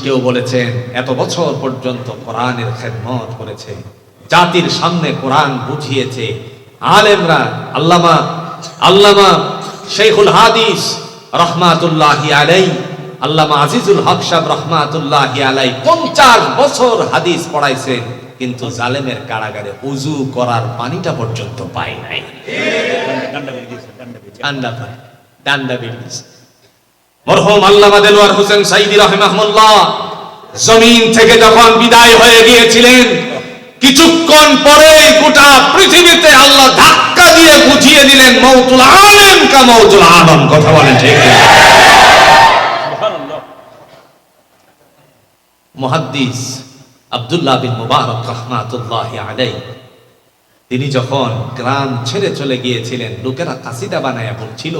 কেউ বলেছেন এত বছর পর্যন্ত কোরআনের খেদমত করেছে, জাতির সামনে কোরআন বুঝিয়েছে আলেমরা। আল্লামা শেখুল হাদিস রহমাতুল্লাহি আলাইহি, আল্লামা আজিজুল হক সাহেব রহমাতুল্লাহি আলাইহি 50 বছর হাদিস পড়াইছেন, কিন্তু জালেমের কারাগারে ওযু করার পানিটা পর্যন্ত পায় নাই। ডান্ডা বেরিয়েছে। মরহুম আল্লামা দেলোয়ার হোসেন সাইদি রাহিমাহুল্লাহ জমিন থেকে যখন বিদায় হয়ে গিয়েছিলেন, কিছুক্ষণ পরে গোটা পৃথিবীতে আল্লাহ ধাক্কা দিয়ে বুঝিয়ে দিলেন মৌতুল আলেম কা মৌতুল আলম। কথা বলেন ঠিক? মুহাদ্দিস আব্দুল্লাহ বিন মুবারক রাহমাতুল্লাহি আলাইহি তিনি যখন গ্রাম ছেড়ে চলে গিয়েছিলেন, লোকেরা কাসিদা বানায়া বলছিল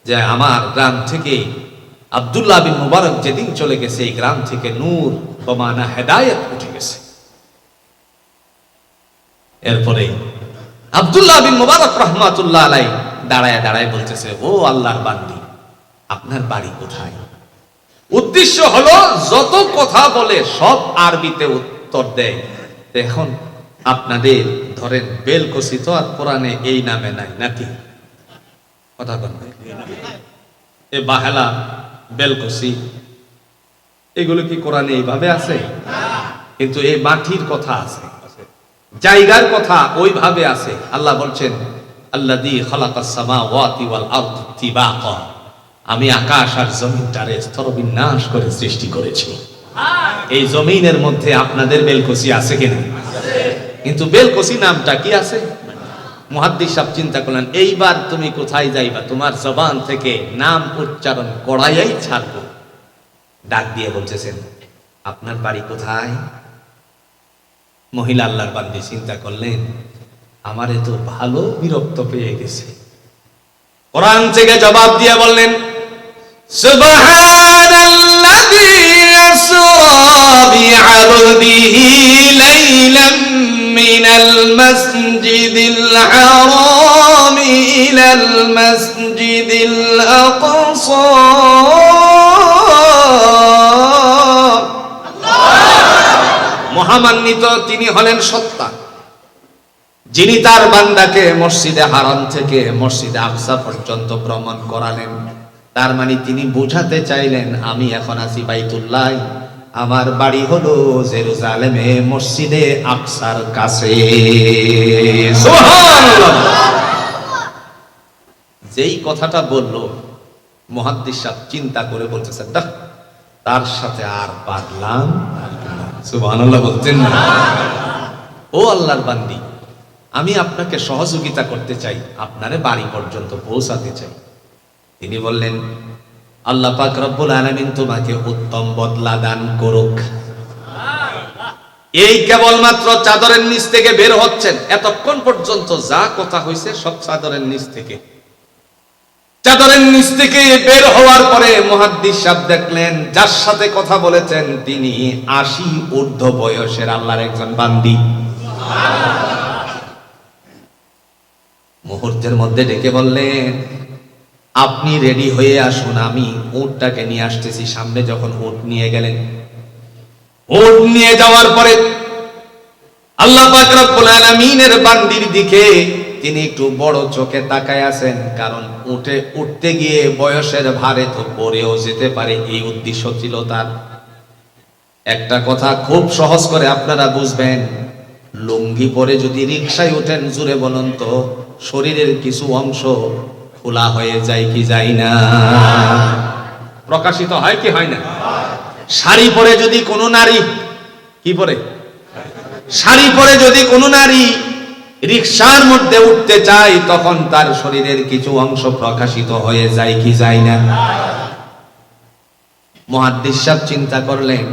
যে আমার গ্রাম থেকে আব্দুল্লাহ বিন মুবারক যেদিন চলে গেছে, এই গ্রাম থেকে নূর বমানা হেদায়েত উঠে গেছে। এরপরে আব্দুল্লাহ বিন মুবারক রাহমাতুল্লাহ আলাইহি দাঁড়ায় দাঁড়ায় বলতেছে, ও আল্লাহর বান্দি, আপনার বাড়ি কোথায়? উদ্দেশ্য হলো যত কথা বলে সব আরবিতে উত্তর দেয়। এখন আপনাদের ধরেন বেলকসি তো আর কোরআনে এই নামে নাই নাকি? কথা বলেন, এ বাহেলা বেলকসি এগুলো কি কোরআনে এইভাবে আছে? কিন্তু এই মাটির কথা আছে, জায়গার কথা ওইভাবে আছে। আল্লাহ বলছেন আল্লাযী খালাকাস সামাওয়াতি ওয়াল আরদ তিবাকা, আমি আকাশ আর জমিনটারে স্তরবিন্যাস করে সৃষ্টি করেছি। এই জমিনের মধ্যে আপনাদের বেলকসি আছে কিনা? কিন্তু বেলকসি নামটা কি আছে? মুহাদ্দিস সাহেব চিন্তা করলেন, এইবার তুমি কোথায় যাইবা? তোমার জবান থেকে নাম উচ্চারণ করাই ছাড়বো। ডাক দিয়ে বলতেছেন, আপনার বাড়ি কোথায়? মহিলা আল্লাহর বান্দি চিন্তা করলেন, আমারে তো ভালো বিরক্ত পেয়ে গেছে। কোরআন থেকে জবাব দিয়ে বললেন, সুবহানাল্লাযী আসরা বি'আবদিহি লাইলাম মিনাল মাসজিদিল হারাম ইলাল মাসজিদিল আকসা। মহামান্বিত তিনি হলেন সত্তা, যিনি তার বান্দাকে মসজিদে হারাম থেকে মসজিদে আকসা পর্যন্ত ভ্রমণ করালেন। তার মানে তিনি বোঝাতে চাইলেন, আমি এখন আছি বাইতুল্লাহ, আমার বাড়ি হলো জেরুজালেমে মসজিদে আকসার কাছে। সুবহানাল্লাহ। যেই কথাটা বলল, মুহাদ্দিস সাহেব চিন্তা করে বলতেছেন, তার সাথে আর পারলাম। সুবহানাল্লাহ বলতেন না? ও আল্লাহর বান্দি, আমি আপনাকে সহযোগিতা করতে চাই, আপনারে বাড়ি পর্যন্ত পৌঁছাতে চাই। তিনি বললেন, আল্লাহ পাক রব্বুল আলামিন তোমাকে উত্তম বদলা দান করুক। এই কেবলমাত্র চাদরের নিচ থেকে বের হচ্ছেন, এতক্ষণ পর্যন্ত যা কথা হয়েছে সব চাদরের নিচ থেকে। চাদরের নিচ থেকে বের হওয়ার পরে মুহাদ্দিস সাহেব দেখলেন, যার সাথে কথা বলেছেন তিনি 80 ঊর্ধ্ব বয়সের আল্লাহর একজন বান্দি। মুহূর্তের মধ্যে ডেকে বললেন, আপনি রেডি হয়ে আসুন, আমি উটটাকে নিয়ে আসতেছি। সামনে যখন উট নিয়ে গেলেন, উট নিয়ে যাওয়ার পরে আল্লাহ পাক রব্বুল আলামিনের বান্দির দিকে তিনি একটু বড় চোখে তাকায় আছেন, কারণ উঠে উঠতে গিয়ে বয়সের ভারে তো পড়েও যেতে পারে, এই উদ্দেশ্য ছিল তার। একটা কথা খুব সহজ করে আপনারা বুঝবেন, লুঙ্গি পরে যদি রিকশায় ওঠেন, জুড়ে বলুন তো, শরীরের কিছু অংশ খোলা হয়ে যায় কি যায় না? প্রকাশিত হয় কি হয় না? শাড়ি পরে যদি কোনো নারী, কি পরে? শাড়ি পরে যদি কোনো নারী রিকশার মধ্যে উঠতে চায়, তখন তার শরীরের কিছু অংশ প্রকাশিত হয়ে যায় কি যায় না? মুহাদ্দিস সাহেব চিন্তা করলেন,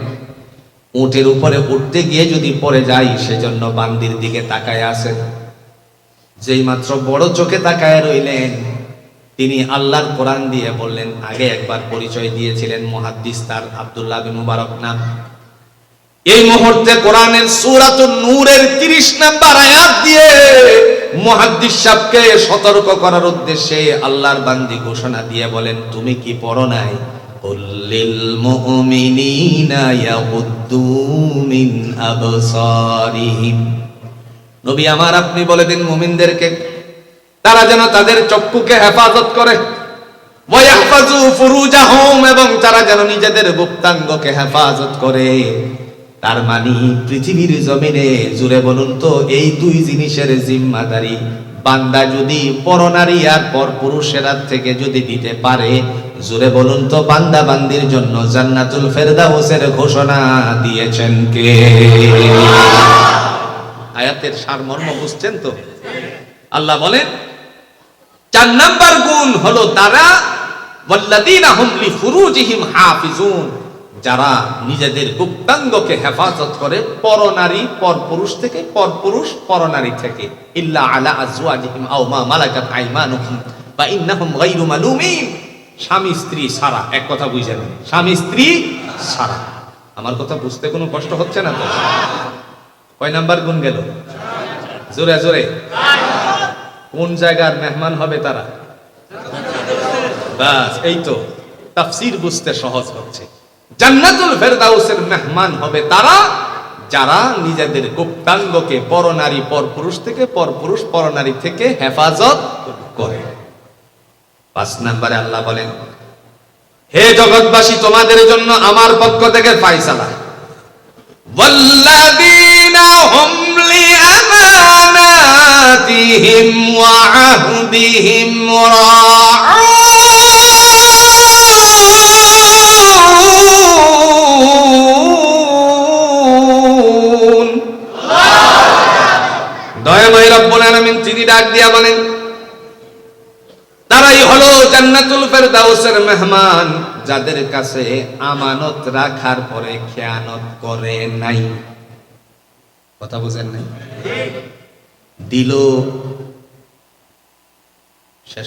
উটের উপরে উঠতে গিয়ে যদি পড়ে যায়, সেজন্য বান্দির দিকে তাকায় আছেন। যেই মাত্র বড় চোখে তাকায় রইলেন, তিনি আল্লাহর কোরআন দিয়ে বললেন, আগে একবার পরিচয় দিয়েছিলেন মুহাদ্দিস, তার আব্দুল্লাহ বিন মুবারক নাম। এই মুহূর্তে কোরআনের সূরাতুন নূরের 30 নম্বর আয়াত দিয়ে মুহাদ্দিস সাহেবকে সতর্ক করার উদ্দেশ্যে আল্লাহর বান্দি ঘোষণা দিয়ে বলেন, তুমি কি পড়ো নাই? কুল লিল মুমিনিনা ইয়াগুদ্দু মিন আবসারিহিম। নবী আমার, আপনি বলে দিন মুমিনদেরকে তারা যেন তাদের চক্ষুকে হেফাজত করে, ওয়া ইয়াহফাজু ফুরুজাহুম, এবং তারা যেন নিজেদের গুপ্তাঙ্গকে হেফাজত করে। তার মানে পৃথিবীর জমিনে, জুড়ে বলুন তো, এই দুই জিনিসের জিম্মাদারি বান্দা যদি পরনারী আর পরপুরুষের হাত থেকে যদি দিতে পারে, জুড়ে বলুন তো, বান্দা বান্দির জন্য জান্নাতুল ফেরদাউসের ঘোষণা দিয়েছেন কে? আয়াতের সারমর্ম বুঝছেন তো? আল্লাহ বলেন 4 নাম্বার গুণ হলো তারা ওয়াল্লাযীনা হুম লিফুরুজিহিম হাফিজুন, যারা নিজেদের গুপ্তাঙ্গকে হেফাজত করে পরনারী পরপুরুষ থেকে, পরপুরুষ পরনারী থেকে, ইল্লা আলা আজওয়াজিহিম আও মা মালাকাত আইমানুহুম ফা ইন্নাহুম গায়রু মালুমিন। স্বামী স্ত্রী ছাড়া, এক কথা বুঝেন, স্বামী স্ত্রী ছাড়া। আমার কথা বুঝতে কোনো কষ্ট হচ্ছে না তো? কয় নাম্বার গুণ গেল? জোরে জোরে। কোন জায়গার মেহমান হবে তারা? বাস, এই তো তাফসীর বুঝতে সহজ হচ্ছে। জান্নাতুল ফেরদাউসের মেহমান হবে তারা যারা নিজেদের গুপ্তাঙ্গকে পরনারী পরপুরুষ থেকে, পরপুরুষ পরনারী থেকে হেফাজত করে। 5 নম্বরে আল্লাহ বলেন, হে জগৎবাসী, তোমাদের জন্য আমার পক্ষ থেকে ফয়সালা, ওয়াল্লাযীনা হুম লিআমানাতিহিম ওয়া আহদিহিম রাউন। দয়াময় রব্বুল আলামিন তিনি ডাক দিয়া বলেন, তারাই হলো জান্নাতুল ফেরদাউসের মেহমান, যাদের কাছে আমানত রাখার পরে খেয়ানত করে নাই। কথা বুঝেন নাই? দিল